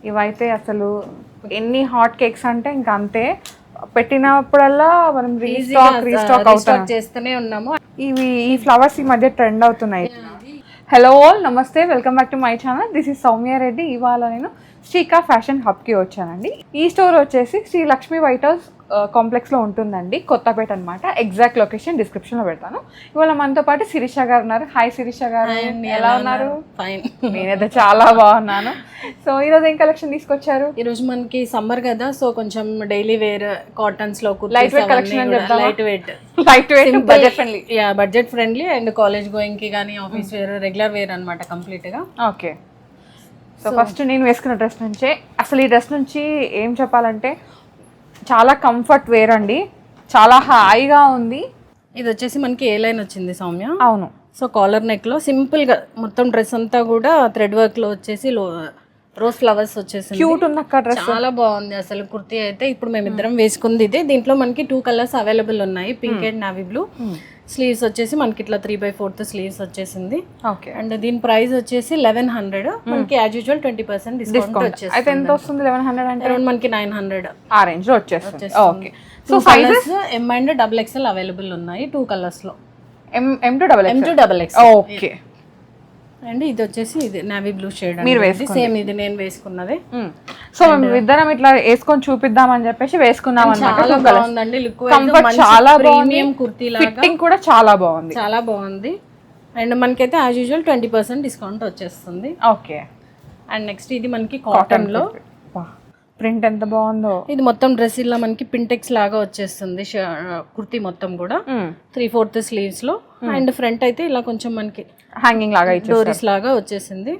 ఇవైతే అసలు ఎన్ని హాట్ కేక్స్ అంటే ఇంకా అంతే, పెట్టినప్పుడల్లా మనం రీస్టాక్ అవుతాం చేస్తూనే ఉన్నాము. ఈ ఫ్లవర్స్ ఈ మధ్య ట్రెండ్ అవుతున్నాయి. హలో ఆల్, నమస్తే, welcome back to my channel. This is Soumya Reddy. ఇవాళ నేను శ్రీకా ఫ్యాషన్ హబ్కి వచ్చానండి. ఈ స్టోర్ వచ్చేసి శ్రీ లక్ష్మీ వైట్ హౌస్ కాంప్లెక్స్లో ఉంటుందండి, కొత్తపేట అనమాట. ఎగ్జాక్ట్ లొకేషన్ డిస్క్రిప్షన్లో పెడతాను. ఇవాళ మనతో పాటు శిరీష గారు ఉన్నారు. హాయ్ శిరీష గారు, ఎలా ఉన్నారు? ఫైన్, నేనైతే చాలా బాగున్నాను. సో ఈరోజు ఏం కలెక్షన్ తీసుకొచ్చారు? ఈరోజు మనకి సమ్మర్ కదా, సో కొంచెం డైలీ వేర్ కాటన్స్ లో లైట్ వెయిట్ కలెక్షన్ అని చెప్తాను. Light weight budget friendly. Budget friendly and college going కి కానీ ఆఫీస్ వేర్, రెగ్యులర్ వేర్ అనమాట కంప్లీట్ గా. ఓకే, సో ఫస్ట్ నేను వేసుకున్న డ్రెస్ నుంచే, అసలు ఈ డ్రెస్ నుంచి ఏం చెప్పాలంటే చాలా కంఫర్ట్ వేర్ అండి, చాలా హాయిగా ఉంది. ఇది వచ్చేసి మనకి ఏ లైన్ వచ్చింది సౌమ్య? అవును. సో కాలర్ నెక్ లో సింపుల్ గా మొత్తం డ్రెస్ అంతా కూడా థ్రెడ్ వర్క్ లో వచ్చేసి రోజ్ ఫ్లవర్స్ వచ్చేసి క్యూట్ ఉంది అక్క డ్రెస్, చాలా బాగుంది అసలు. కుర్తీ అయితే ఇప్పుడు మేమిద్దరం వేసుకుంది ఇదే. దీంట్లో మనకి 2 కలర్స్ అవైలబుల్ ఉన్నాయి, pink and navy blue. Sleeves వచ్చేసి మనకి ఇట్లా 3/4 స్లీవ్స్ వచ్చేసింది. ఓకే, అండ్ దీని ప్రైస్ వచ్చేసి 1100. మనకి యాజ్ యూజువల్ 20% డిస్కౌంట్ వచ్చేసి. అయితే ఎంత వస్తుంది? 1100 అంటే అరౌండ్ మనకి 900 ఆ రేంజ్ లో వచ్చేస్తుంది. Okay, so sizes M and XXL available ఉన్నాయి 2 కలర్స్ లో. M to XXL. Okay, and ఇది వచ్చేసి ఇది నావీ బ్లూ షేడ్ మీరు సేమ్, ఇది నేను వేసుకున్నది. సో మేము ఇద్దరం ఇట్లా వేసుకొని చూపిద్దామని చెప్పేసి వేసుకున్నాం అన్నమాట. చాలా బాగుందండి లుక్, చాలా ప్రీమియం కుర్తీ లాగా, ఫిట్టింగ్ కూడా చాలా బాగుంది, చాలా బాగుంది. అండ్ మనకైతే యాజ్ యూజువల్ 20% డిస్కౌంట్ వచ్చేస్తుంది. ఓకే, అండ్ నెక్స్ట్ ఇది మనకి కాటన్ లో ప్రింట్ ఎంత బాగుందో. ఇది మొత్తం డ్రెస్ ఇలా మనకి పింటెక్స్ లాగా వచ్చేస్తుంది కుర్తీ మొత్తం కూడా 3/4 స్లీవ్స్ లో. అండ్ ఫ్రంట్ అయితే ఇలా కొంచెం మనకి హ్యాంగింగ్ లాగా డోరీస్ లాగా వచ్చేసింది.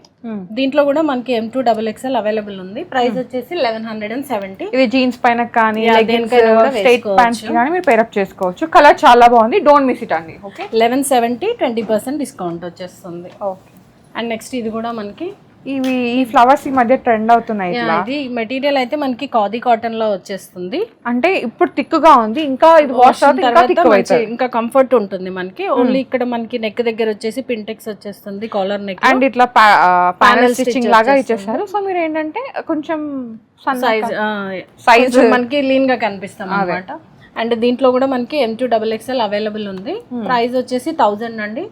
దీంట్లో కూడా మనకి M to XXL అవైలబుల్ ఉంది. ప్రైస్ వచ్చేసి 1170. ఇది జీన్స్ పైన కానీ స్ట్రైట్ ప్యాంట్స్ కానీ మీరు పేరప్ చేసుకోవచ్చు. కలర్ చాలా బాగుంది, డోంట్ మిస్ ఇట్ అండి. ఓకే, 1170 20% డిస్కౌంట్ వచ్చేస్తుంది. ఓకే, అండ్ నెక్స్ట్ ఇది కూడా మనకి ఈ ఫ్లవర్స్ ఈ మధ్య ట్రెండ్ అవుతున్నాయి. ఇది మెటీరియల్ అయితే మనకి ఖాదీ కాటన్ లో వచ్చేస్తుంది. అంటే ఇప్పుడు థిక్గా ఉంది, ఇంకా ఇది వాష్ అవుతుంది, ఇంకా కంఫర్ట్ ఉంటుంది మనకి. ఓన్లీ ఇక్కడ మనకి నెక్ దగ్గర వచ్చేసి పింటెక్స్ వచ్చేస్తుంది, కాలర్ నెక్ అండ్ ఇట్లా ప్యానల్ స్టిచ్చింగ్ లాగా ఇచ్చేసారు. సో మీరు ఏంటంటే కొంచెం సైజ్ మనకి లీన్ గా కనిపిస్తాం అన్నమాట. అండ్ దీంట్లో కూడా మనకి M to XXL అవైలబుల్ ఉంది. ప్రైస్ వచ్చేసి 1000 అండి,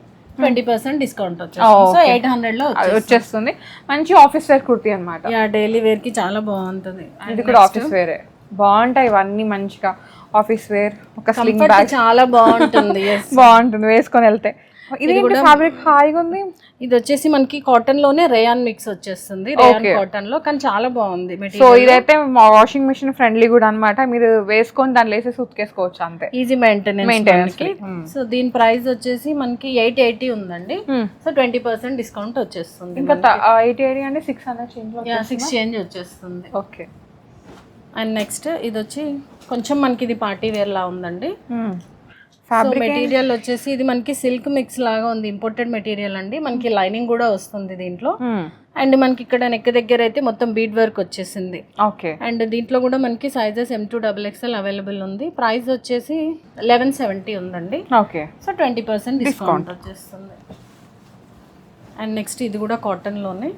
20% డిస్కౌంట్ వచ్చేస్తుంది. సో 800 లో వచ్చేస్తుంది. మంచి ఆఫీస్ వేర్ కుర్తీ అనమాట. డైలీ వేర్ కి చాలా బాగుంటుంది. ఇది కూడా ఆఫీస్ వేరే బాగుంటాయి ఇవన్నీ, మంచిగా ఆఫీస్ వేర్. ఒక స్లింగ్ బ్యాగ్ చాలా బాగుంటుంది, బాగుంటుంది వేసుకొని వెళ్తే. ఇది కూడా ఫ్యాబ్రిక్ హాయిగా ఉంది. ఇది వచ్చేసి మనకి కాటన్ లోనే రేయాన్ మిక్స్ వచ్చేస్తుంది, రేయాన్ కాటన్ లో, కానీ చాలా బాగుంది మెటీరియల్. సో ఇదైతే వాషింగ్ మిషన్ ఫ్రెండ్లీ కూడా అన్నమాట. మీరు వేసుకొని దాన్ని వేసేసి ఉతికేసుకోవచ్చు అంతే, ఈజీ మెయింటెనెన్స్. సో దీని ప్రైస్ వచ్చేసి మనకి 880 ఉందండి. సో 20% డిస్కౌంట్ వచ్చేస్తుంది. ఇంకా 880 అంటే 600 చేంజ్ వచ్చేస్తుంది. ఓకే, అండ్ నెక్స్ట్ ఇది వచ్చి కొంచెం మనకి ఇది పార్టీ వేర్ లా ఉందండి. మెటీరియల్ వచ్చేసి ఇది మనకి సిల్క్ మిక్స్ లాగా ఉంది, ఇంపోర్టెడ్ మెటీరియల్ అండి. మనకి లైనింగ్ కూడా వస్తుంది దీంట్లో. అండ్ మనకి ఇక్కడ నెక్ దగ్గర అయితే మొత్తం బీడ్ వర్క్ వచ్చేసింది. ఓకే, అండ్ దీంట్లో కూడా మనకి sizes M to XXL available ఉంది. ప్రైస్ వచ్చేసి 1170 ఉందండి. ఓకే, సో 20% డిస్కౌంట్ వచ్చేస్తుంది. అండ్ నెక్స్ట్ ఇది కూడా కాటన్ లోనే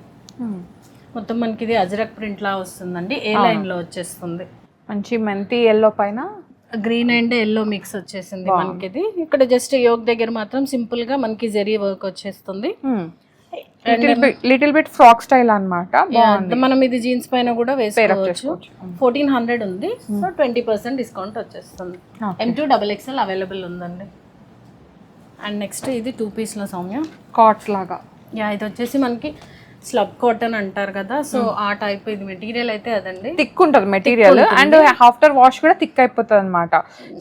మొత్తం మనకి ఇది అజరక్ ప్రింట్ లా వస్తుందండి, ఏ లైన్ లో వచ్చేస్తుంది. మంచి మెంతి ఎల్లో పైన గ్రీన్ అండ్ ఎల్లో మిక్స్ వచ్చేసింది మనకి. ఇది ఇక్కడ జస్ట్ యోక్ దగ్గర మాత్రం సింపుల్ గా మనకి జరీ వర్క్ వచ్చేస్తుంది. లిటిల్ బిట్ ఫ్రాక్ స్టైల్ అన్నమాట. మనం ఇది జీన్స్ పైన కూడా వేసుకోవచ్చు. 1400 ఉంది. సో 20% డిస్కౌంట్ వచ్చేస్తుంది. M to XXL అవైలబుల్ ఉందండి. అండ్ నెక్స్ట్ ఇది 2 పీస్ లో సౌమ్య కాట్స్ లాగా. ఇది వచ్చేసి మనకి స్లబ్ కాటన్ అంటారు కదా, సో ఆ టైప్ ఇది మెటీరియల్ అయితే అదండి. థిక్ ఉంటుంది మెటీరియల్, అండ్ ఆఫ్టర్ వాష్ కూడా థిక్ అయిపోతుంది అనమాట.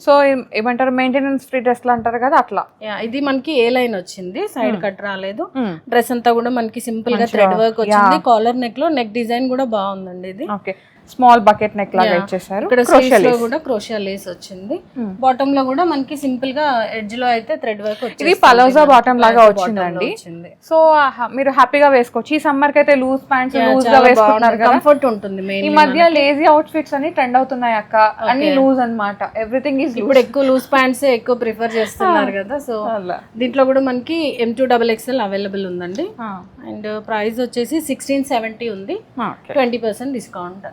సో ఏమంటారు, మెయింటెనెన్స్ ఫ్రీ డ్రెస్ అంటారు కదా అట్లా. ఇది మనకి ఏ లైన్ వచ్చింది, సైడ్ కట్ రాలేదు. డ్రెస్ అంతా కూడా మనకి సింపుల్ గా థ్రెడ్ వర్క్ వచ్చింది. కాలర్ నెక్ లో నెక్ డిజైన్ కూడా బాగుందండి ఇది. ఓకే, స్మాల్ బకెట్ నెక్ లాగా ఇచ్చేసారు. ఇక్కడ స్లీవ్స్ లో కూడా క్రోషియా లేస్ వచ్చింది. బాటమ్ లో కూడా మనకి సింపుల్ గా ఎడ్జ్ లో అయితే థ్రెడ్ వర్క్ వచ్చింది. ఇది పలోజా బాటమ్ లాగా వచ్చిందండి. సో మీరు హ్యాపీగా వేసుకోవచ్చు. ఈ సమ్మర్ కి అయితే లూజ్ ప్యాంట్స్ లూజ్ గా వేసుకుంటున్నారు కదా, కంఫర్ట్ ఉంటుంది. ఈ మధ్య లేజీ అవుట్ఫిట్స్ అని ట్రెండ్ అవుతున్నాయి అక్క, అన్ని లూజ్ అన్నమాట. ఎవ్రీథింగ్ ఈజ్ ఇప్పుడు ఎక్కువ లూజ్ ప్యాంట్స్ ఎక్కువ ప్రిఫర్ చేస్తున్నారు కదా. సో దీంట్లో కూడా మనకి M2XXL అవైలబుల్ ఉందండి. అండ్ ప్రైస్ వచ్చేసి 1670 ఉంది, 20% డిస్కౌంట్.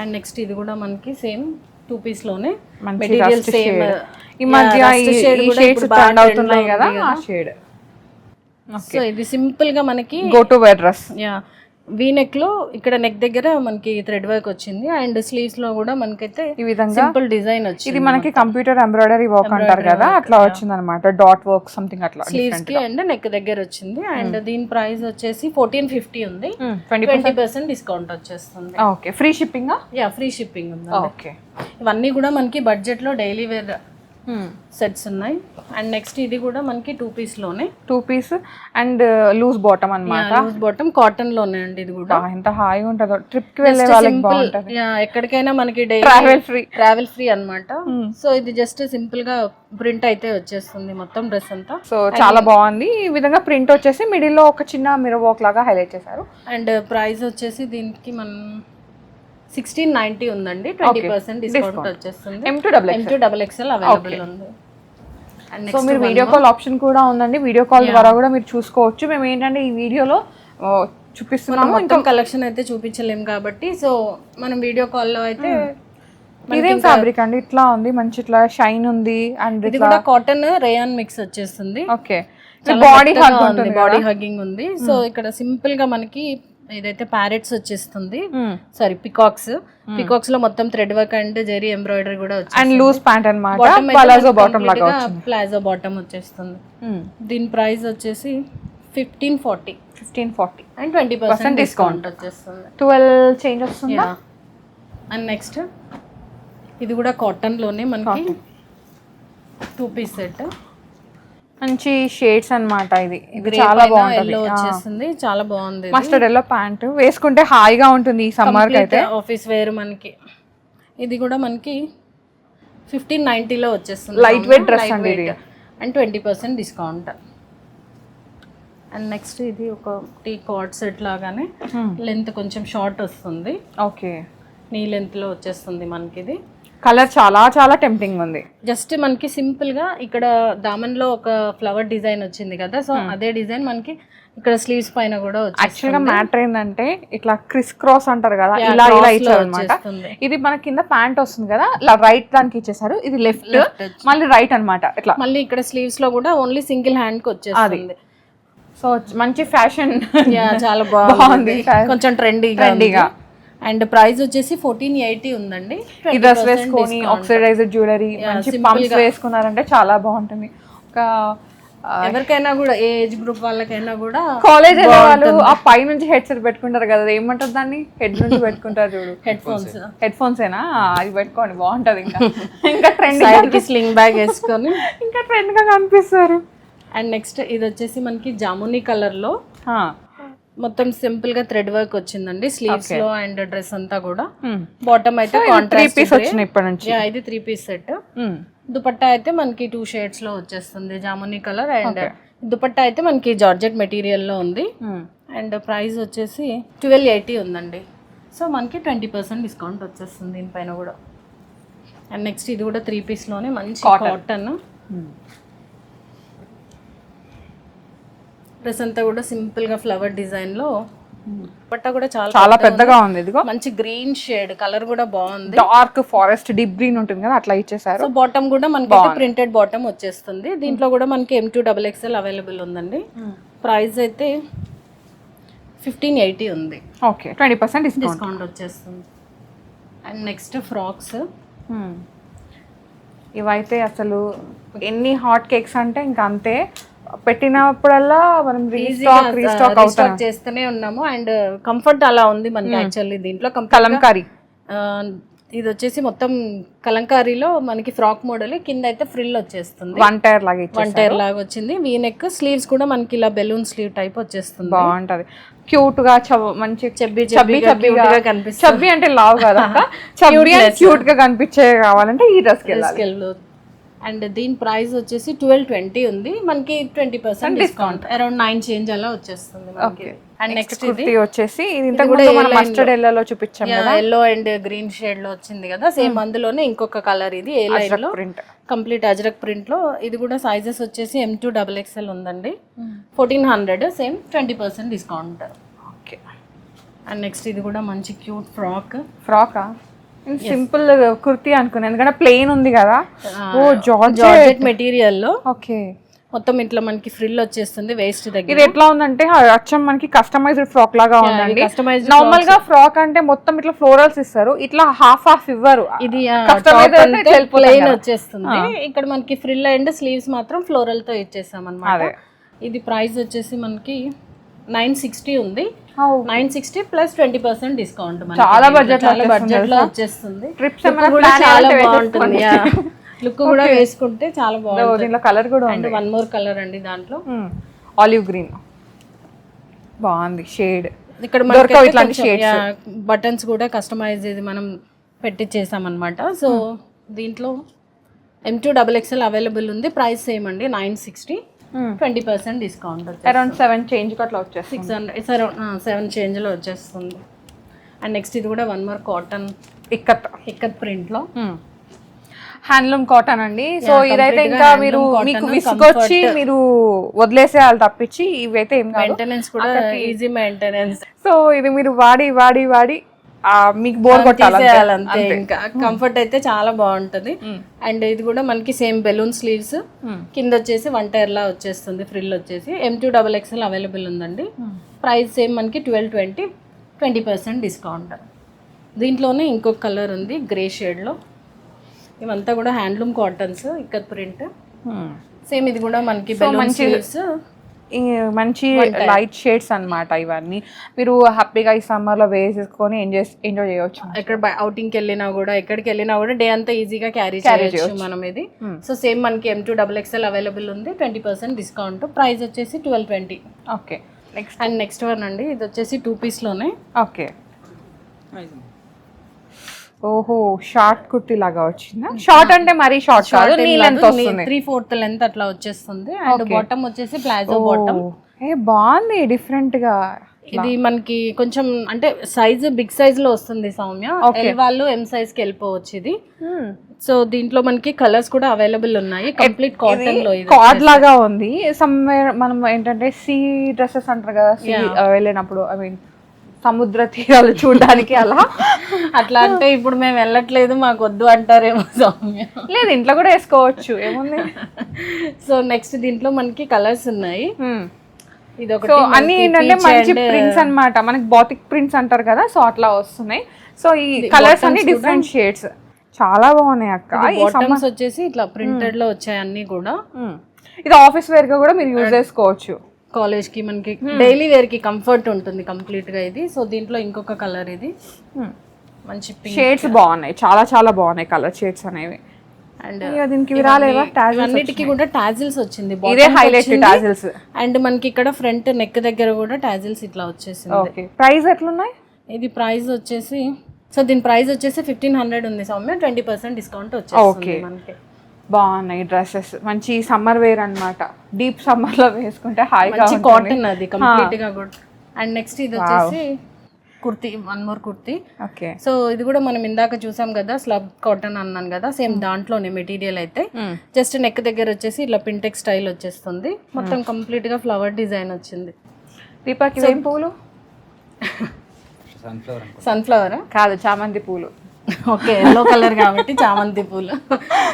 అండ్ నెక్స్ట్ ఇది కూడా మనకి సేమ్ 2 పీస్ లోనే మెటీరియల్ సేమ్. ఈ మధ్య ఈ షేడ్స్ ట్రెండ్ అవుతున్నాయి కదా, ఆ షేడ్. సో ఇది సింపుల్ గా మనకి go to wear dress. V neck లో ఇక్కడ నెక్ దగ్గర మనకి థ్రెడ్ వర్క్ వచ్చింది. అండ్ స్లీవ్స్ లో కూడా మనకైతే ఈ విధంగా సింపుల్ డిజైన్ వచ్చింది. ఇది మనకి కంప్యూటర్ ఎంబ్రాయిడరీ వర్క్ అంటారు కదా, అట్లా వచ్చింది అనమాట. డాట్ వర్క్ సంథింగ్ అట్లా స్లీవ్స్ కి అండ్ నెక్ దగ్గర వచ్చింది. అండ్ దీని ప్రైస్ వచ్చేసి 1450 ఉంది, 20% డిస్కౌంట్ వచ్చేస్తుంది. Okay, free shipping. Free shipping ఉంది. ఓకే, ఇవన్నీ కూడా మనకి బడ్జెట్ లో డైలీ వేర్ సెట్స్ ఉన్నాయి. అండ్ నెక్స్ట్ ఇది కూడా మనకి 2 పీస్ లోనే 2 పీస్ అండ్ లూజ్ బాటమ్ అన్నమాట. లూజ్ బాటమ్ కాటన్ లోనే అండి. ఇది కూడా ఎంత హాయిగా ఉంటుందో, ట్రిప్ కి వెళ్ళే వాళ్ళకి బాగుంటది. ఎక్కడికైనా మనకి ట్రావెల్ ఫ్రీ అన్నమాట. సో ఇది జస్ట్ సింపుల్ గా ప్రింట్ అయితే వచ్చేస్తుంది మొత్తం డ్రెస్ అంతా. సో చాలా బాగుంది. ఈ విధంగా ప్రింట్ వచ్చేసి మిడిల్ లో ఒక చిన్న మిర్రర్ వర్క్ లాగా హైలైట్ చేశారు. అండ్ ప్రైస్ వచ్చేసి దీనికి మనం 1690 ఉందండి, 20% డిస్కౌంట్ వచ్చేస్తుంది. M2XXL అవైలబుల్ ఉంది. సో మీరు వీడియో కాల్ ఆప్షన్ కూడా ఉందండి. వీడియో కాల్ ద్వారా కూడా మీరు చూసుకోవచ్చు. మేము ఏంటంటే ఈ వీడియోలో చూపిస్తున్నాము, మొత్తం కలెక్షన్ అయితే చూపించలేము కాబట్టి. సో మనం వీడియో కాల్లో అయితే ఇదేం ఫ్యాబ్రిక్ అండి, ఇట్లా ఉంది, మంచి ఇట్లా షైన్ ఉంది. అండ్ ఇది కూడా కాటన్ రేయాన్ మిక్స్ వచ్చేస్తుంది. ఓకే, బాడీ హగ్గింగ్ ఉంది. సో ఇక్కడ సింపుల్ గా మనకి ఇదైతే ప్యారెట్స్ వచ్చేస్తుంది, సారీ పికాక్స్ లో మొత్తం thread work and zari embroidery కూడా వచ్చింది. అండ్ లూజ్ ప్యాంట్ అన్నమాట, ప్లాజో బాటమ్ లాగా వచ్చింది. ప్లాజో బాటమ్ వచ్చేస్తుంది. దీని ప్రైస్ వచ్చేసి 1540 అండ్ 20% డిస్కౌంట్ వచ్చేస్తుంది. 12 చేంజ్ వస్తుంది. అండ్ నెక్స్ట్ ఇది కూడా కాటన్ లోనే మనకి 2 పీస్ సెట్, మంచి షేడ్స్ అన్నమాట. ఇది చాలా బాగుంటుంది, వచ్చేస్తుంది, చాలా బాగుంది. మస్టర్డ్ ఎల్లో ప్యాంట్ వేసుకుంటే హాయిగా ఉంటుంది ఈ సమ్మర్ కి అయితే. ఆఫీస్ వేర్ మనకి ఇది కూడా మనకి 1590 లో వచ్చేస్తుంది. లైట్ వెయిట్ డ్రెస్ అండి ఇది, అండ్ 20% డిస్కౌంట్. అండ్ నెక్స్ట్ ఇది ఒక కార్డ్ సెట్ లాగానే లెంత్ కొంచెం షార్ట్ వస్తుంది. ఓకే, నీ లెంత్ లో వచ్చేస్తుంది మనకి. ఇది కలర్ చాలా చాలా టెంప్టింగ్ ఉంది. జస్ట్ మనకి సింపుల్ గా ఇక్కడ దామన్ లో ఒక ఫ్లవర్ డిజైన్ వచ్చింది కదా, సో అదే డిజైన్ మనకి ఇక్కడ స్లీవ్స్ పైన కూడా వచ్చింది. యాక్చువల్ గా మ్యాటర్ ఏంటంటే ఇట్లా క్రిస్ క్రాస్ అంటారు కదా, ఇలా ఇలా ఇచ్చారు అనమాట. ఇది మన కింద ప్యాంట్ వస్తుంది కదా, ఇలా రైట్ దానికి ఇచ్చేసారు. ఇది లెఫ్ట్ మళ్ళీ రైట్ అన్నమాట. ఇట్లా మళ్ళీ ఇక్కడ స్లీవ్స్ లో కూడా ఓన్లీ సింగిల్ హ్యాండ్ కి వచ్చేస్తుంది. సో మంచి ఫ్యాషన్, చాలా బాగుంది, కొంచెం ట్రెండీగా. అండ్ ప్రైస్ వచ్చేసి 1480 ఉందండి. ఈ డ్రెస్ వేసుకొని ఆక్సిడైజ్డ్ జ్యువెలరీ మంచి పంప్స్ వేసుకున్నారంటే చాలా బాగుంటుంది. ఒక ఎవరికైనా కూడా, ఏ ఏజ్ గ్రూప్ వాళ్ళకైనా కూడా. కాలేజ్ వెళ్ళే వాళ్ళు ఆ పై నుంచి హెడ్ సెట్ పెట్టుకుంటారు కదా, ఏమంటారు దాన్ని, హెడ్ నుంచి పెట్టుకుంటారు చూడు, హెడ్ ఫోన్స్ ఏనా, అది పెట్టుకోండి బాగుంటది. ఇంకా ట్రెండ్ కి స్లింగ్ బ్యాగ్ వేసుకొని ఇంకా ట్రెండ్ గా కనిపిస్తారు. అండ్ నెక్స్ట్ ఇది వచ్చేసి మనకి జామునీ కలర్ లో మొత్తం సింపుల్ గా థ్రెడ్ వర్క్ వచ్చిందండి స్లీవ్స్ లో అండ్ డ్రెస్ అంతా కూడా. బాటమ్ అయితే కాంట్రాస్ట్ పీస్ వచ్చినాయి ఇప్పటి నుంచి. ఇది 3 పీస్ సెట్. దుపట్టా అయితే మనకి 2 షేడ్స్ లో వచ్చేస్తుంది, జామునీ కలర్. అండ్ దుపట్టా అయితే మనకి జార్జెట్ మెటీరియల్ లో ఉంది. అండ్ ప్రైస్ వచ్చేసి 1280 ఉందండి. సో మనకి 20% డిస్కౌంట్ వచ్చేస్తుంది దీనిపైన కూడా. అండ్ నెక్స్ట్ ఇది కూడా 3 పీస్ లోనే మంచి కాటన్ డ్రెస్ అంతా కూడా సింపుల్ గా ఫ్లవర్ డిజైన్ లో. బట్ట కూడా చాలా పెద్దగా ఉంది. ఇదిగో మంచి గ్రీన్ షేడ్, కలర్ కూడా బాగుంది. డార్క్ ఫారెస్ట్ డీప్ గ్రీన్ ఉంటుంది కదా, అట్లా ఇచ్చేసారు. సో బాటమ్ కూడా మనకి ప్రింటెడ్ బాటమ్ వచ్చేస్తుంది. దీంట్లో కూడా మనకి M2XXL అవైలబుల్ ఉందండి. ప్రైస్ అయితే 1580 ఉంది. ఓకే, 20% డిస్కౌంట్ వచ్చేస్తుంది. And next frocks. ఇవైతే అసలు ఎన్ని హాట్ కేక్స్ అంటే ఇంకా అంతే, పెట్టినప్పుడల్లా మనం రీస్టాక్ చేస్తూనే ఉన్నాము. అండ్ కంఫర్ట్ అలా ఉంది మనకి. యాక్చువల్లీ దీంట్లో కలంకారీ ఇది వచ్చేసి మొత్తం కలంకారీలో మనకి ఫ్రాక్ మోడల్, కింద అయితే ఫ్రిల్ వచ్చేస్తుంది, వన్ టైర్ లాగా వన్ టైర్ లాగా వచ్చింది. వీ నెక్, స్లీవ్స్ కూడా మనకి ఇలా బెలూన్ స్లీవ్ టైప్ వచ్చేస్తుంది. బాగుంటది, క్యూట్ గా మంచి చబ్బీ కనిపిస్తుంది. చబ్బీ అంటే లావ్ కదా, చబ్బీ క్యూట్ గా కనిపించే కావాలంటే ఈ డ్రెస్ కి వెళ్ళాలి. అండ్ దీని ప్రైస్ వచ్చేసి 1220 ఉంది, మనకి 20% డిస్కౌంట్, అరౌండ్ 9 చేంజ్ అలా వచ్చేస్తుంది మనకి. అండ్ నెక్స్ట్ ఇది వచ్చేసి ఇది ఇంత కూడా మనం మస్టర్డ్ ఎల్లో చూపించాం కదా, ఎల్లో అండ్ గ్రీన్ షేడ్ లో వచ్చింది కదా, సేమ్ అందులోనే ఇంకొక కలర్ ఇది ఏ లైన్ లో ప్రింట్, కంప్లీట్ అజ్రక్ ప్రింట్ లో. ఇది కూడా సైజెస్ వచ్చేసి M2 XXL ఉందండి, 1400, same 20% discount. Okay. And next ఇది కూడా మంచి క్యూట్ ఫ్రాకా, సింపుల్ కుర్తీ అనుకున్నాను ఎందుకంటే ప్లెయిన్ ఉంది కదా. ఓ జార్జెట్ మెటీరియల్ లో ఓకే, మొత్తం ఇట్లా మనకి ఫ్రిల్ వచ్చేస్తుంది వేస్ట్ దగ్గర. ఇది ఎట్లా ఉందంటే అచ్చం మనకి కస్టమైజ్డ్ ఫ్రాక్ లాగా ఉందండి. నార్మల్ గా ఫ్రాక్ అంటే మొత్తం ఇట్లా ఫ్లోరల్స్ ఇస్తారు, ఇట్లా హాఫ్ ఇవ్వరు. ఇది ప్లెయిన్ వచ్చేస్తుంది, ఇక్కడ మనకి ఫ్రిల్ అండ్ స్లీవ్స్ మాత్రం ఫ్లోరల్ తో ఇచ్చేసాం అన్నమాట. ఇది ప్రైస్ వచ్చేసి మనకి 960 ఉంది, 960 ప్లస్ 20% డిస్కౌంట్. చాలా బడ్జెట్ లో వచ్చేస్తుంది. చాలా బాగుంటుంది, లుక్ కూడా వేసుకుంటే చాలా బాగుంటుంది. దీంట్లో కలర్ కూడా అండ్ వన్ మోర్ కలర్ అండి దాంట్లో, ఆలివ్ గ్రీన్ బాగుంది షేడ్. ఇక్కడ బటన్స్ కూడా కస్టమైజ్ ఇది మనం పెట్టించేసాం అనమాట. సో దీంట్లో M2 XXL అవైలబుల్ ఉంది, ప్రైస్ సేమ్ అండి 960, 20% డిస్కౌంట్, అరౌండ్ 7 చేంజ్ అట్లా వచ్చేస్తుంది, 600 7 చేంజ్ లో వచ్చేస్తుంది. అండ్ నెక్స్ట్ ఇది కూడా one more cotton ikat print లో హ్యాండ్లూమ్ కాటన్ అండి. సో ఇదైతే ఇంకా మీకు విసుగొచ్చి మీరు వదిలేసేయాలి తప్పించి ఇవైతే ఏం మెయింటెనెన్స్ కూడా ఈజీ మెయింటెనెన్స్. సో ఇది మీరు వాడి వాడి వాడి మీకు బోర్ కొట్టాలంతే, ఇంకా కంఫర్ట్ అయితే చాలా బాగుంటది. అండ్ ఇది కూడా మనకి సేమ్ బెలూన్ స్లీవ్స్, కింద వచ్చేసి వన్ టైర్ లా వచ్చేస్తుంది, ఫ్రిల్ వచ్చేసి M2 XXL అవైలబుల్ ఉందండి. ప్రైస్ సేమ్ మనకి 1220, 20% డిస్కౌంట్. దీంట్లోనే ఇంకొక కలర్ ఉంది గ్రే షేడ్ లో, ఇవంతా కూడా handloom cottons ikat print, same ఇది కూడా మనకి బెలూన్ స్లీవ్స్, మంచి లైట్ షేడ్స్ అన్నమాట. ఇవన్నీ మీరు హ్యాపీగా ఈ సమ్మర్ లో వేసుకొని ఎంజాయ్ చేయవచ్చు. ఎక్కడ అవుటింగ్కి వెళ్ళినా కూడా, ఎక్కడికి వెళ్ళినా కూడా డే అంతా ఈజీగా క్యారీ చేయొచ్చు మనం ఇది. సో సేమ్ మనకి M2 XXL అవైలబుల్ ఉంది, 20% డిస్కౌంట్, ప్రైస్ వచ్చేసి 1220. Okay. Next and next one అండి, ఇది వచ్చేసి 2 piece లోనే. ఓకే. ఓహో, షార్ట్ కుర్తీ లాగా వచ్చిందా? షార్ట్ అంటే మరీ షార్ట్ కాదు, 3/4 లెంత్ అట్లా వచ్చేస్తుంది. అండ్ బాటమ్ వచ్చేసి ప్లాజో బాటమ్. బాగుంది, డిఫరెంట్ గా. ఇది మనకి కొంచెం అంటే సైజ్ బిగ్ సైజ్ లో వస్తుంది సౌమ్య, వాళ్ళు M సైజ్ కి వెళ్ళిపోవచ్చు ఇది. సో దీంట్లో మనకి కలర్స్ కూడా అవైలబుల్ ఉన్నాయి, కంప్లీట్ కాటన్ లో. కార్డ్ లాగా ఉంది. సమ్వేర్ మనం ఏంటంటే సీ డ్రెస్సెస్ అంటారు కదా, సీ వెళ్ళినప్పుడు, ఐ మీన్ సముద్ర తీరాలు చూడడానికి అలా. అట్లా అంటే ఇప్పుడు మేము వెళ్ళట్లేదు, మాకు వద్దు అంటారేమో సౌమ్య. లేదు, ఇంట్లో కూడా వేసుకోవచ్చు, ఏముంది. సో నెక్స్ట్ దీంట్లో మనకి కలర్స్ ఉన్నాయి. ఇది ఒక అన్ని ఏంటంటే మంచి ప్రింట్స్ అన్నమాట, మనకి బాతిక్ ప్రింట్స్ అంటారు కదా, సో అట్లా వస్తున్నాయి. సో ఈ కలర్స్ అన్ని డిఫరెంట్ షేడ్స్ చాలా బాగున్నాయి అక్క. బాటమ్స్ వచ్చేసి ఇట్లా ప్రింటెడ్ లో వచ్చాయి అన్ని కూడా. ఇది ఆఫీస్ వేర్ గా కూడా మీరు యూజ్ చేసుకోవచ్చు, కాలేజ్ కి మనకి డైలీ వేర్ కి కంఫర్ట్ ఉంటుంది కంప్లీట్ గా ఇది. సో దీంట్లో ఇంకొక కలర్, ఇది మంచి షేడ్స్ బాగున్నాయి, చాలా చాలా బాగున్నాయి కలర్ షేడ్స్ అనేవి. అండ్ దీనికి రాలేవా అన్నిటికీ కూడా టాజిల్స్ వచ్చింది, ఇదే హైలైట్ టాజిల్స్. అండ్ మనకి ఇక్కడ ఫ్రంట్ నెక్ దగ్గర కూడా టాజిల్స్ ఇట్లా వచ్చేసింది. ప్రైస్ ఎట్లున్నాయి? ఇది ప్రైస్ వచ్చేసి, సో దీని ప్రైస్ వచ్చేసి 1500 ఉంది సౌమ్య, 20% డిస్కౌంట్ వచ్చేస్తుంది మనకి. బాగున్నాయి డ్రెస్సెస్, మంచి సమ్మర్ వేర్ అన్నమాట. డీప్ సమ్మర్ లో వేసుకుంటే హాయిగా, కాటన్ అది కంప్లీట్ గా గుడ్. అండ్ నెక్స్ట్ ఇది వచ్చేసి kurti, one more kurti. Okay. So ఇది కూడా మనం ఇందాక చూసాం కదా, స్లబ్ కాటన్ అన్నాను కదా, సేమ్ దాంట్లోనే మెటీరియల్ అయితే జస్ట్ నెక్ దగ్గర వచ్చేసి ఇట్లా పింటెక్ స్టైల్ వచ్చేస్తుంది, మొత్తం కంప్లీట్ గా ఫ్లవర్ డిజైన్ వచ్చింది. దీపాకి ఏం పూలు? సన్ఫ్లవర్ కాదు, చామంతి పూలు. ఓకే, ఎల్లో కలర్ కాబట్టి చామంతి పూలు.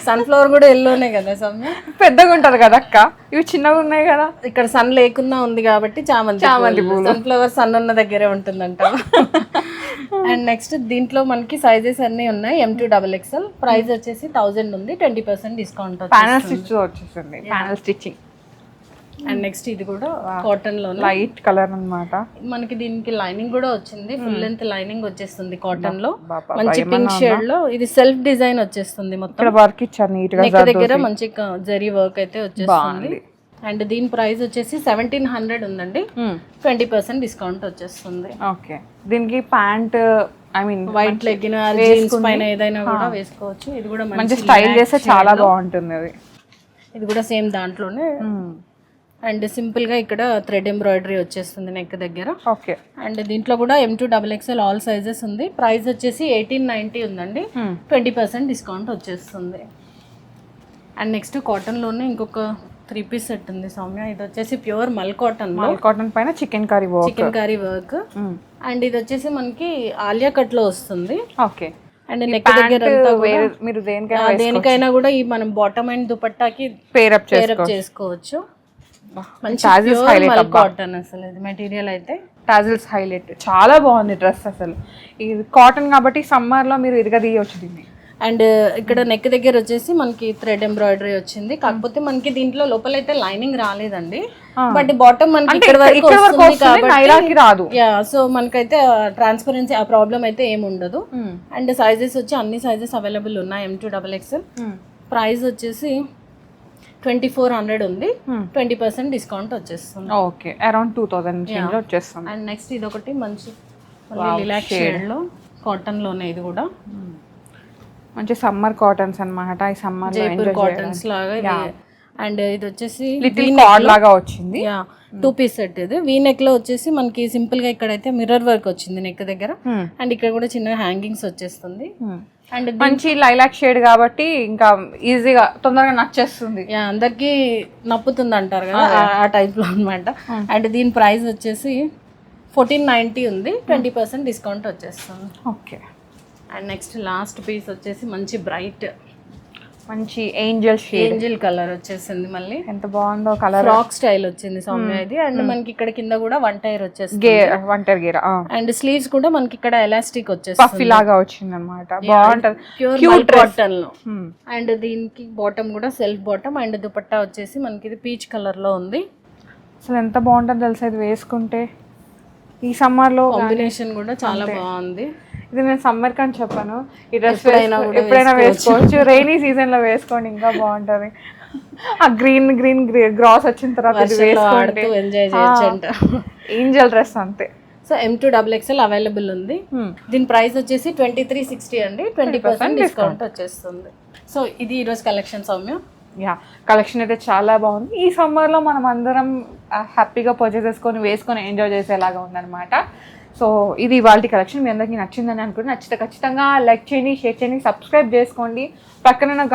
సన్ఫ్లవర్ కూడా ఎల్లోనే కదా సౌమ్య, పెద్దగా ఉంటది కదా అక్క, ఇవి చిన్నగా ఉన్నాయి కదా. ఇక్కడ సన్ లేకున్నా ఉంది కాబట్టి చామంతి పూలు. సన్ఫ్లవర్ సన్ ఉన్న దగ్గరే ఉంటుందంట. అండ్ నెక్స్ట్ దీంట్లో మనకి సైజెస్ అన్ని ఉన్నాయి, M2 XXL, ప్రైస్ వచ్చేసి 1000 ఉంది, 20% డిస్కౌంట్. ప్యానల్ స్టిచ్ వచ్చేసింది, ప్యానల్ స్టిచ్చింగ్. అండ్ నెక్స్ట్ ఇది కూడా కాటన్ లో లైట్ కలర్ అన్నమాట. మనకి దీనికి లైనింగ్ కూడా వచ్చింది, ఫుల్ లెంత్ లైనింగ్ వచ్చేస్తుంది కాటన్ లో, మంచి పింక్ షేడ్ లో. ఇది సెల్ఫ్ డిజైన్ వచ్చేస్తుంది మొత్తం, ఇక్కడ వర్క్ ఇచ్చారు నీట్ గా, నెక్ దగ్గర మంచి జరీ వర్క్ అయితే వచ్చేస్తుంది. అండ్ దీని ప్రైస్ వచ్చేసి 1700 ఉందండి, 20% డిస్కౌంట్ వచ్చేస్తుంది. ఓకే, దీనికి pant I mean white legging jeans పైన ఏదైనా కూడా వేసుకోవచ్చు. ఇది కూడా మంచి స్టైల్ చేస్తే చాలా బాగుంటుంది అది. ఇది కూడా సేమ్ దాంట్లోనే. అండ్ సింపుల్ గా ఇక్కడ థ్రెడ్ ఎంబ్రాయిడరీ వచ్చేస్తుంది నెక్ దగ్గర. ఓకే, అండ్ దీంట్లో కూడా M2XXL ఆల్ సైజెస్ ఉంది. ప్రైస్ వచ్చేసి 1890 ఉందండి, 20% డిస్కౌంట్ వచ్చేస్తుంది. అండ్ నెక్స్ట్ కాటన్ లోనే ఇంకొక 3 పీస్ సెట్ ఉంది సౌమ్య. ఇది వచ్చేసి ప్యూర్ మల్ కాటన్, మల్ కాటన్ పైన చికెన్ కర్రీ వర్క్. అండ్ ఇది వచ్చేసి మనకి ఆలియా కట్ లో వస్తుంది. ఓకే, అండ్ నెక్ దగ్గర మీరు దేనికైనా కూడా ఈ మనం బాటమ్ అండ్ దుపట్టాకి పేరప్ చేసుకోవచ్చు. మంచి ప్యూర్ మల్ కాటన్ అసలు ఇది మెటీరియల్ అయితే. టాజిల్స్ హైలైట్, చాలా బాగుంది డ్రెస్ అసలు. ఇది కాటన్ కాబట్టి సమ్మర్ లో మీరు ఇదిగా తీయవచ్చు దీన్ని. అండ్ ఇక్కడ నెక్ దగ్గర వచ్చేసి మనకి థ్రెడ్ ఎంబ్రాయిడరీ వచ్చింది, కాకపోతే మనకి దీంట్లో లోపల అయితే లైనింగ్ రాలేదండి. బట్ బాటమ్ మనకి ఇక్కడ వరకు వస్తుంది రాదు. సో మనకైతే ట్రాన్స్పరెన్సీ ఆ ప్రాబ్లం అయితే ఏమి ఉండదు. అండ్ సైజెస్ వచ్చి అన్ని సైజెస్ అవైలబుల్ ఉన్నాయి. M2XXL ప్రైస్ వచ్చేసి 2400 ఉంది, 20% డిస్కౌంట్ వచ్చేస్తుంది. ఓకే, అరౌండ్ 2000 వచ్చేస్తుంది. అండ్ నెక్స్ట్ ఇది ఒకటి మంచి రిలాక్స్ షేడ్ లో కాటన్ లోనే, ఇది కూడా మంచి సమ్మర్ కాటన్స్ అన్నమాట. ఈ సమ్మర్ జైపూర్ కాటన్స్ లాగా. అండ్ ఇది వచ్చేసి లిటిల్ కార్డ్ లాగా వచ్చింది. 2 పీస్ సెట్. ఇది వీ నెక్ లో వచ్చేసి మనకి సింపుల్ గా ఇక్కడైతే మిర్రర్ వర్క్ వచ్చింది నెక్ దగ్గర. అండ్ ఇక్కడ కూడా చిన్న హ్యాంగింగ్స్ వచ్చేస్తుంది. అండ్ మంచి లైలాక్ షేడ్ కాబట్టి ఇంకా ఈజీగా తొందరగా నచ్చేస్తుంది, అందరికి నప్పుతుంది అంటారు కదా, ఆ టైప్ లో అనమాట. అండ్ దీని ప్రైస్ వచ్చేసి 1490 ఉంది, 20% డిస్కౌంట్ వచ్చేస్తుంది. Okay, and next last piece వచ్చేసి మంచి బ్రైట్ మంచి ఏంజల్ కలర్ వచ్చేసింది. మళ్ళీ ఎంత బాగుందో కలర్, ఫ్రాక్ స్టైల్ వచ్చింది సౌమ్య ఇది. అండ్ మనకి ఇక్కడ కింద కూడా వన్ టైర్ వచ్చేసింది, అండ్ స్లీవ్స్ కూడా మనకి ఇక్కడ ఎలాస్టిక్ వచ్చేసింది, పఫీ లాగా వచ్చింది అనమాట. బాగుంటది, ప్యూర్ కాటన్ లో. అండ్ దీనికి బాటమ్ కూడా సెల్ఫ్ బాటమ్. అండ్ దుపట్టా వచ్చేసి మనకి ఇది పీచ్ కలర్ లో ఉంది. అసలు ఎంత బాగుంటుంది తెలుసా ఇది వేసుకుంటే. ఈ సమ్మర్ లో కాంబినేషన్ కూడా చాలా బాగుంది. ఇది నేను సమ్మర్ కని చెప్పాను, ఈ డ్రెస్ ఎప్పుడైనా వేసుకోవచ్చు. రైనీ సీజన్ లో వేసుకోండి ఇంకా బాగుంటది. ఆ గ్రీన్ గ్రాస్ వచ్చిన తర్వాత ఎంజాయ్ చేయొచ్చు అంట. ఏంజల్ డ్రెస్ అంతే. సో M2XXL అవైలబుల్ ఉంది. దీని ప్రైస్ వచ్చేసి 2360 అండి, 20% డిస్కౌంట్ వచ్చేస్తుంది. సో ఇది ఈరోజు కలెక్షన్ సౌమ్య. కలెక్షన్ అయితే చాలా బాగుంది. ఈ సమ్మర్లో మనం అందరం హ్యాపీగా పర్చేస్ చేసుకొని వేసుకొని ఎంజాయ్ చేసేలాగా ఉందన్నమాట. సో ఇది ఇవాళ కలెక్షన్. మీ అందరికీ నచ్చిందని అనుకుంటున్నాను. నచ్చితే ఖచ్చితంగా లైక్ చేయండి, షేర్ చేయండి, సబ్స్క్రైబ్ చేసుకోండి. పక్కన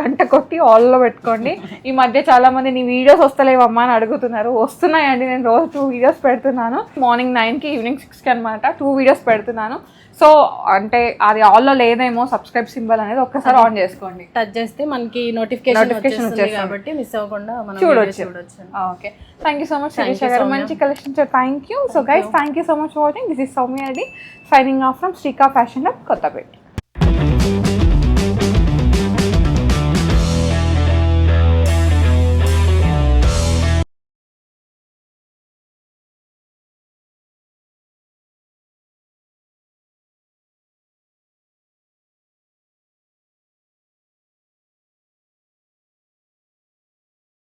గంట కొట్టి ఆల్లో పెట్టుకోండి. ఈ మధ్య చాలామంది నీ వీడియోస్ వస్తలేవమ్మా అని అడుగుతున్నారు. వస్తున్నాయండి, నేను రోజు 2 వీడియోస్ పెడుతున్నాను. మార్నింగ్ 9కి ఈవినింగ్ 6కి అనమాట 2 వీడియోస్ పెడుతున్నాను. సో అంటే అది ఆల్లో లేదేమో సబ్స్క్రైబ్ సింబల్ అనేది ఒక్కసారి ఆన్ చేసుకోండి, టచ్ చేస్తే మనకి నోటిఫికేషన్ వచ్చేస్తుంది కాబట్టి మిస్ అవ్వకుండా మనం చూడొచ్చు. Okay, thank you so much Sirisha garu, మంచి collection. Thank you. So guys, thank you so much for watching. This is Soumya Reddy signing off from Srika fashion hub, Kothapeta.